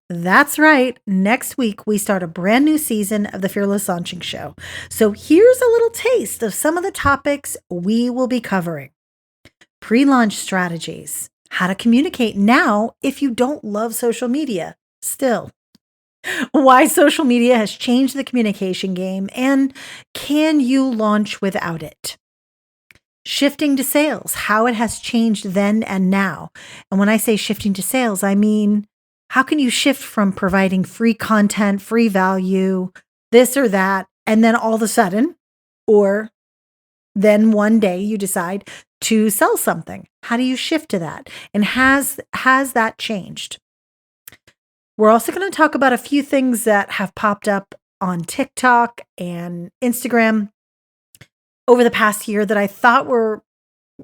That's right. Next week, we start a brand new season of the Fearless Launching Show. So here's a little taste of some of the topics we will be covering: pre launch strategies, how to communicate now if you don't love social media still, why social media has changed the communication game, and can you launch without it? Shifting to sales, how it has changed then and now. And when I say shifting to sales, I mean, how can you shift from providing free content, free value, this or that, and then all of a sudden, or then one day you decide to sell something? How do you shift to that? And has that changed? We're also going to talk about a few things that have popped up on TikTok and Instagram over the past year that I thought were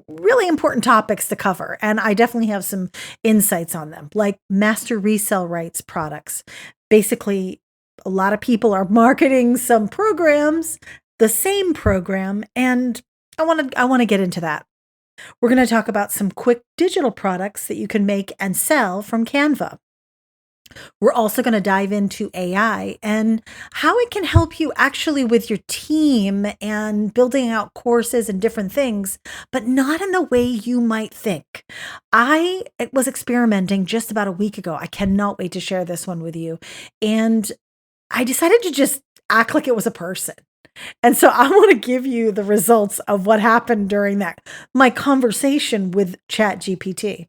really important topics to cover. And I definitely have some insights on them, like master resale rights products. Basically, a lot of people are marketing some programs, the same program, and I want to get into that. We're going to talk about some quick digital products that you can make and sell from Canva. We're also going to dive into AI and how it can help you actually with your team and building out courses and different things, but not in the way you might think. I was experimenting just about a week ago. I cannot wait to share this one with you. And I decided to just act like it was a person. And so I want to give you the results of what happened during my conversation with ChatGPT.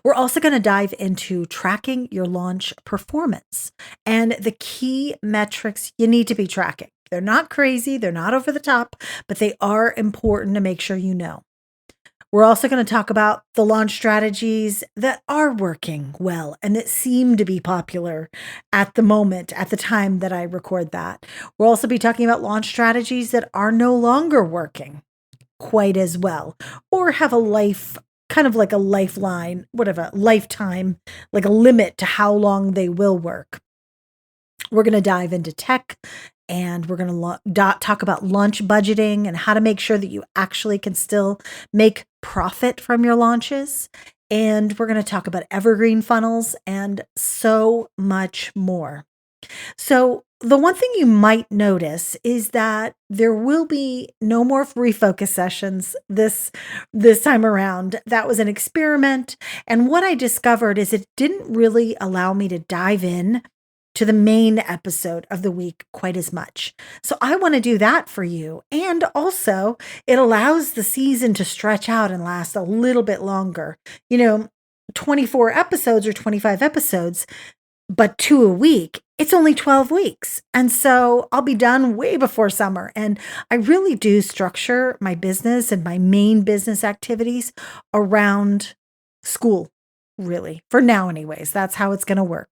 We're also going to dive into tracking your launch performance and the key metrics you need to be tracking. They're not crazy, they're not over the top, but they are important to make sure you know. We're also going to talk about the launch strategies that are working well and that seem to be popular at the moment, at the time that I record that. We'll also be talking about launch strategies that are no longer working quite as well, or have a life, kind of like a lifeline, whatever, lifetime, like a limit to how long they will work. We're going to dive into tech, and we're going to talk about launch budgeting and how to make sure that you actually can still make profit from your launches. And we're going to talk about evergreen funnels and so much more. So, the one thing you might notice is that there will be no more refocus sessions this time around. That was an experiment, and what I discovered is it didn't really allow me to dive in to the main episode of the week quite as much. So I want to do that for you. And also, it allows the season to stretch out and last a little bit longer. 24 episodes or 25 episodes, but 2 a week, it's only 12 weeks. And so I'll be done way before summer. And I really do structure my business and my main business activities around school, really. For now anyways, that's how it's going to work.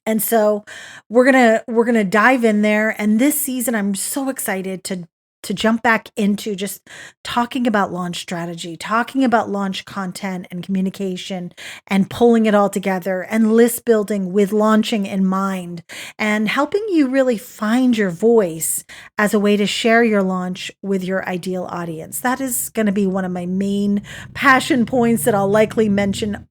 And so we're going to dive in there, and this season I'm so excited to jump back into just talking about launch strategy, talking about launch content and communication, and pulling it all together, and list building with launching in mind, and helping you really find your voice as a way to share your launch with your ideal audience. That is going to be one of my main passion points that I'll likely mention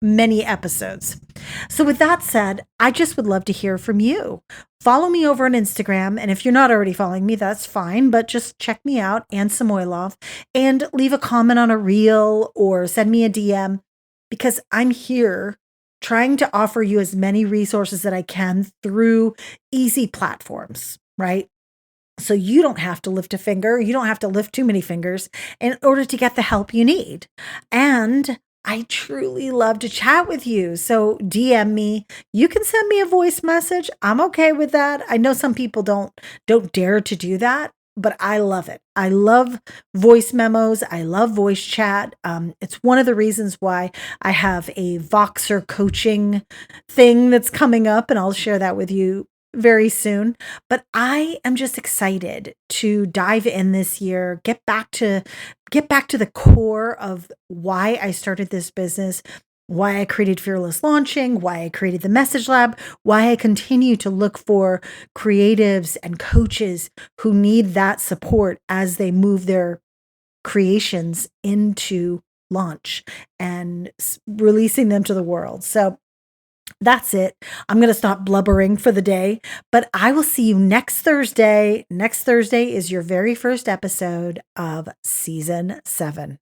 many episodes. So, with that said, I just would love to hear from you. Follow me over on Instagram. And if you're not already following me, that's fine, but just check me out, Anne Samoilov, and leave a comment on a reel or send me a DM, because I'm here trying to offer you as many resources that I can through easy platforms, right? So you don't have to lift a finger. You don't have to lift too many fingers in order to get the help you need. And I truly love to chat with you. So DM me. You can send me a voice message. I'm okay with that. I know some people don't dare to do that, but I love it. I love voice memos. I love voice chat. It's one of the reasons why I have a Voxer coaching thing that's coming up, and I'll share that with you very soon. But I am just excited to dive in this year, get back to the core of why I started this business, why I created Fearless Launching, why I created the Message Lab, why I continue to look for creatives and coaches who need that support as they move their creations into launch and releasing them to the world. So That's it. I'm going to stop blubbering for the day, but I will see you next Thursday. Next Thursday is your very first episode of season 7.